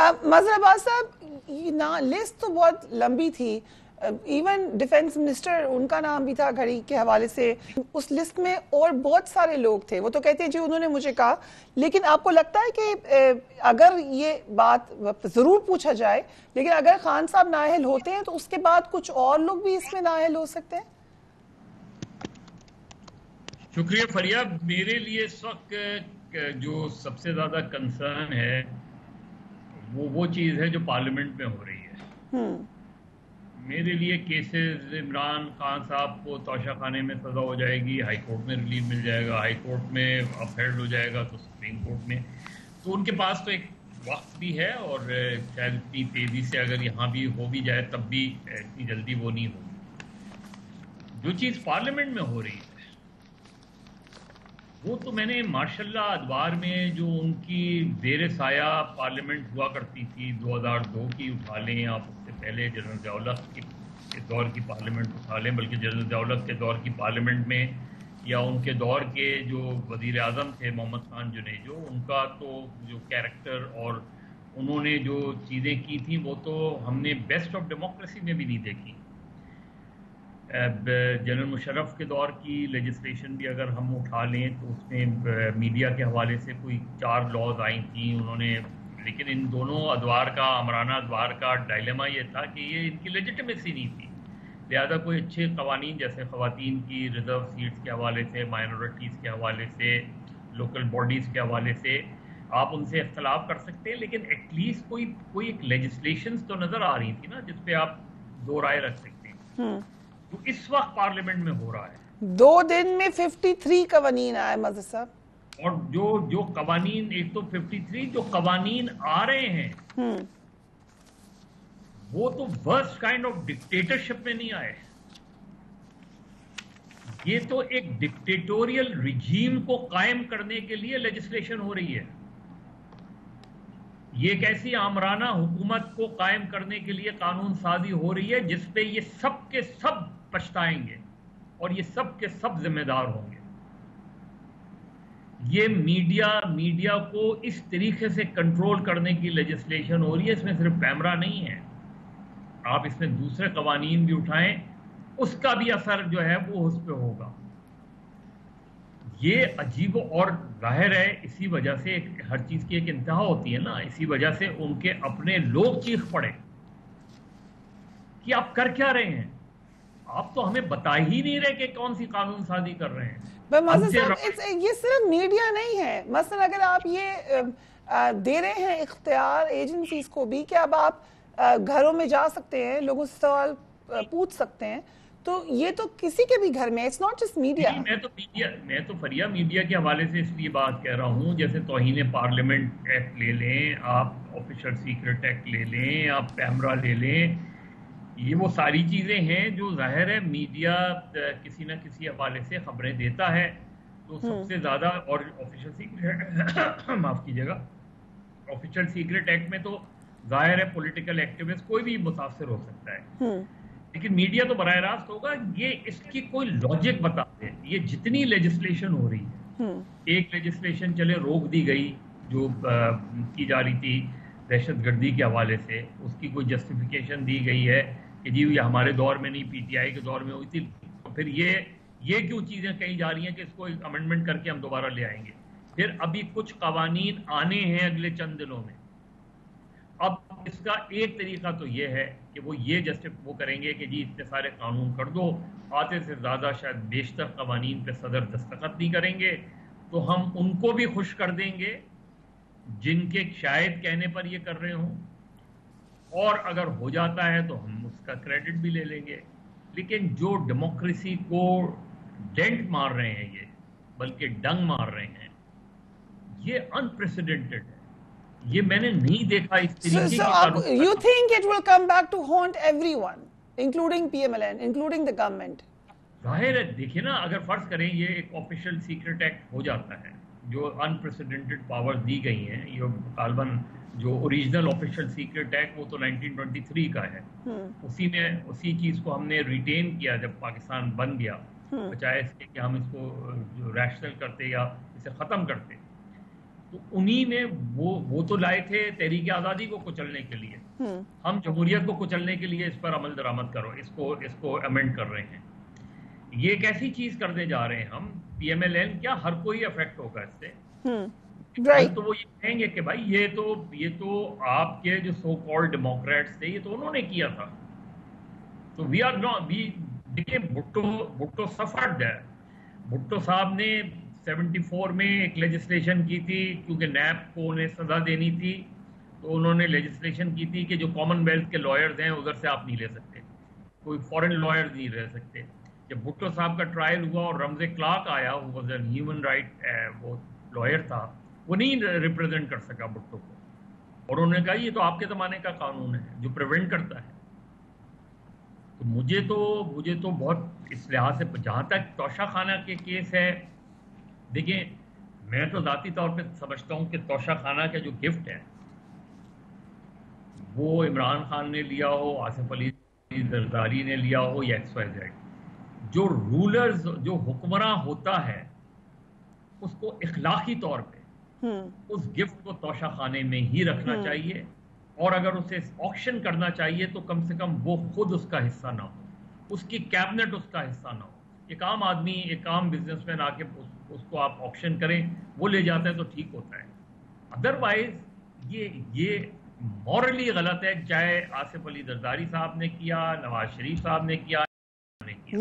مظہر عباس صاحب، لسٹ تو بہت لمبی تھی. ایون ڈیفنس منسٹر ان کا نام بھی تھا گھڑی کے حوالے سے. اس لسٹ میں اور بہت سارے لوگ تھے. وہ تو کہتے ہیں جی انہوں نے مجھے کہا. لیکن آپ کو لگتا ہے کہ اگر یہ بات ضرور پوچھا جائے، لیکن اگر خان صاحب نااہل ہوتے ہیں تو اس کے بعد کچھ اور لوگ بھی اس میں نااہل ہو سکتے ہیں؟ شکریہ فریہ. میرے لیے اس وقت جو سب سے زیادہ کنسرن ہے وہ چیز ہے جو پارلیمنٹ میں ہو رہی ہے. میرے لیے کیسز عمران خان صاحب کو توشہ خانے میں سزا ہو جائے گی، ہائی کورٹ میں ریلیف مل جائے گا، ہائی کورٹ میں اپ ہیلڈ ہو جائے گا تو سپریم کورٹ میں. تو ان کے پاس تو ایک وقت بھی ہے، اور شاید اتنی تیزی سے اگر یہاں بھی ہو بھی جائے تب بھی اتنی جلدی وہ نہیں ہوگی. جو چیز پارلیمنٹ میں ہو رہی ہے وہ تو میں نے ماشاءاللہ ادوار میں جو ان کی زیر سایہ پارلیمنٹ ہوا کرتی تھی 2002 کی اٹھا لیں، آپ اس سے پہلے جنرل ضیاء الحق کے دور کی پارلیمنٹ اٹھا لیں، بلکہ جنرل ضیاء الحق کے دور کی پارلیمنٹ میں یا ان کے دور کے جو وزیر اعظم تھے محمد خان جنیجو، ان کا تو جو کیریکٹر اور انہوں نے جو چیزیں کی تھیں وہ تو ہم نے بیسٹ آف ڈیموکریسی میں بھی نہیں دیکھی. جنرل مشرف کے دور کی لیجسلیشن بھی اگر ہم اٹھا لیں تو اس میں میڈیا کے حوالے سے کوئی 4 لاز آئی تھیں انہوں نے. لیکن ان دونوں ادوار کا، عمرانہ ادوار کا ڈائلیما یہ تھا کہ یہ ان کی لیجٹمیسی نہیں تھی. لہذا کوئی اچھے قوانین جیسے خواتین کی ریزرو سیٹس کے حوالے سے، مائنورٹیز کے حوالے سے، لوکل باڈیز کے حوالے سے آپ ان سے اختلاف کر سکتے ہیں، لیکن ایٹ لیسٹ کوئی ایک لیجسلیشنز تو نظر آ رہی تھی نا جس پہ آپ دو رائے رکھ سکتے ہیں. تو اس وقت پارلیمنٹ میں ہو رہا ہے. 2 دن میں 53 قوانین آئے مظہر صاحب. اور جو قوانین، ایک تو 53 جو قوانین آ رہے ہیں وہ تو ورسٹ کائنڈ آف ڈکٹیٹرشپ میں نہیں آئے. یہ تو ایک ڈکٹیٹوریل رجیم کو قائم کرنے کے لیے لیجسلیشن ہو رہی ہے. یہ ایک ایسی آمرانہ حکومت کو قائم کرنے کے لیے قانون سازی ہو رہی ہے جس پہ یہ سب کے سب پچھتائیں گے اور یہ سب کے سب ذمہ دار ہوں گے. یہ میڈیا کو اس طریقے سے کنٹرول کرنے کی لیجسلیشن ہو رہی ہے. اس میں صرف کیمرہ نہیں ہے، آپ اس میں دوسرے قوانین بھی اٹھائیں، اس کا بھی اثر جو ہے وہ اس پہ ہوگا. یہ عجیب اور ظاہر ہے. اسی وجہ سے ہر چیز کی ایک انتہا ہوتی ہے نا. اسی وجہ سے ان کے اپنے لوگ چیخ پڑے کہ آپ کر کیا رہے ہیں، آپ تو ہمیں بتا ہی نہیں رہے کہ کون سی قانون سازی کر رہے ہیں. یہ صرف میڈیا نہیں ہے. مثلا اگر آپ یہ دے رہے ہیں اختیار ایجنسیز کو بھی کہ اب آپ گھروں میں جا سکتے ہیں، لوگوں سے سوال پوچھ سکتے ہیں، تو یہ تو کسی کے بھی گھر میں، اٹس ناٹ جسٹ میڈیا. میں تو فریہ میڈیا کے حوالے سے اس لیے بات کہہ رہا ہوں، جیسے توہین پارلیمنٹ ایکٹ لے لیں آپ، آفیشل سیکرٹ ایکٹ لے لیں آپ، پیمرا لے لیں. یہ وہ ساری چیزیں ہیں جو ظاہر ہے میڈیا کسی نہ کسی حوالے سے خبریں دیتا ہے تو سب سے زیادہ. اور آفیشل سیکرٹ معاف کیجیے گا، آفیشل سیکرٹ ایکٹ میں تو ظاہر ہے پولیٹیکل ایکٹیوسٹ کوئی بھی متاثر ہو سکتا ہے، لیکن میڈیا تو براہ راست ہوگا. یہ اس کی کوئی لاجک بتا دے. یہ جتنی لیجسلیشن ہو رہی ہے، ایک لیجسلیشن چلے روک دی گئی جو کی جا رہی تھی دہشت گردی کے حوالے سے، اس کی کوئی جسٹیفیکیشن دی گئی ہے کہ جی یہ ہمارے دور میں نہیں، پی ٹی آئی کے دور میں ہوئی تھی. پھر یہ کیوں چیزیں کہیں جا رہی ہیں کہ اس کو امینڈمنٹ کر کے ہم دوبارہ لے آئیں گے. پھر ابھی کچھ قوانین آنے ہیں اگلے چند دنوں میں. اب اس کا ایک طریقہ تو یہ ہے کہ وہ کریں گے کہ جی اتنے سارے قانون کر دو، آتے سے زیادہ شاید بیشتر قوانین پہ صدر دستخط نہیں کریں گے، تو ہم ان کو بھی خوش کر دیں گے جن کے شاید کہنے پر یہ کر رہے ہوں، اور اگر ہو جاتا ہے تو ہم اس کا کریڈٹ بھی لے لیں گے. لیکن جو ڈیموکریسی کو ڈینٹ مار رہے ہیں یہ، بلکہ ڈنگ مار رہے ہیں، یہ انپریسیڈنٹڈ ہے. یہ میں نے نہیں دیکھا اس طریقے کی قانون. You think it will come back to haunt everyone, including PMLN, including the government? ظاہر ہے. دیکھیں نا، اگر فرض کریں یہ ایک آفیشل سیکرٹ ایکٹ ہو جاتا ہے جو انپریسیڈنٹڈ پاور دی گئی ہیں، یہ غالباً جو اوریجنل آفیشل سیکرٹ ایکٹ وہ تو 1923 کا ہے، اسی چیز کو ہم نے ریٹین کیا جب پاکستان بن گیا، بچائے اس کے کہ ہم اس کو ریشنل کرتے یا اسے ختم کرتے. تو انہی نے وہ تو لائے تھے تحریک آزادی کو کچلنے کے لیے. ہم جمہوریت کو کچلنے کے لیے اس پر عمل درآمد کرو, اس کو امینڈ کر رہے ہیں. یہ ایک ایسی چیز کرنے جا رہے ہیں ہم, پی ایم ایل این کیا ہر کوئی افیکٹ ہوگا اس سے. تو وہ یہ کہیں گے کہ بھائی یہ تو آپ کے جو سو کالڈ ڈیموکریٹس تھے, یہ تو انہوں نے کیا تھا. تو وی آر ناٹ, دیکھیے بھٹو سفرڈ ہے. بھٹو صاحب نے 74 میں ایک لیجسلیشن کی تھی, کیونکہ نیب کو انہیں سزا دینی تھی, تو انہوں نے لیجسلیشن کی تھی کہ جو کامن ویلتھ کے لائرز ہیں ادھر سے آپ نہیں لے سکتے, کوئی فورن لائرز نہیں رہ سکتے. جب بھٹو صاحب کا ٹرائل ہوا اور رمزے کلارک آیا, وہ واز این ہیومن رائٹ وہ لائر تھا, وہ نہیں ریپرزینٹ کر سکا بھٹو کو, اور انہوں نے کہا یہ تو آپ کے زمانے کا قانون ہے جو پریونٹ کرتا ہے. تو مجھے تو بہت اس لحاظ سے, جہاں تک توشہ خانہ کے کیس ہے, دیکھیں میں تو ذاتی طور پہ سمجھتا ہوں کہ توشہ خانہ کا جو گفٹ ہے وہ عمران خان نے لیا ہو, آصف علی زرداری نے لیا ہو, یا ایکس وائی زیڈ, جو رولرز, جو حکمراں ہوتا ہے, اس کو اخلاقی طور پہ اس گفٹ کو توشہ خانے میں ہی رکھنا چاہیے, اور اگر اسے آکشن کرنا چاہیے تو کم سے کم وہ خود اس کا حصہ نہ ہو, اس کی کیبنٹ اس کا حصہ نہ ہو. ایک عام آدمی, ایک عام بزنس مین آ کے اس کو آپ آکشن کریں, وہ لے جاتا ہے تو ٹھیک ہوتا ہے. ادروائز یہ مورلی غلط ہے, چاہے آصف علی زرداری صاحب نے کیا, نواز شریف صاحب نے کیا. رائٹ.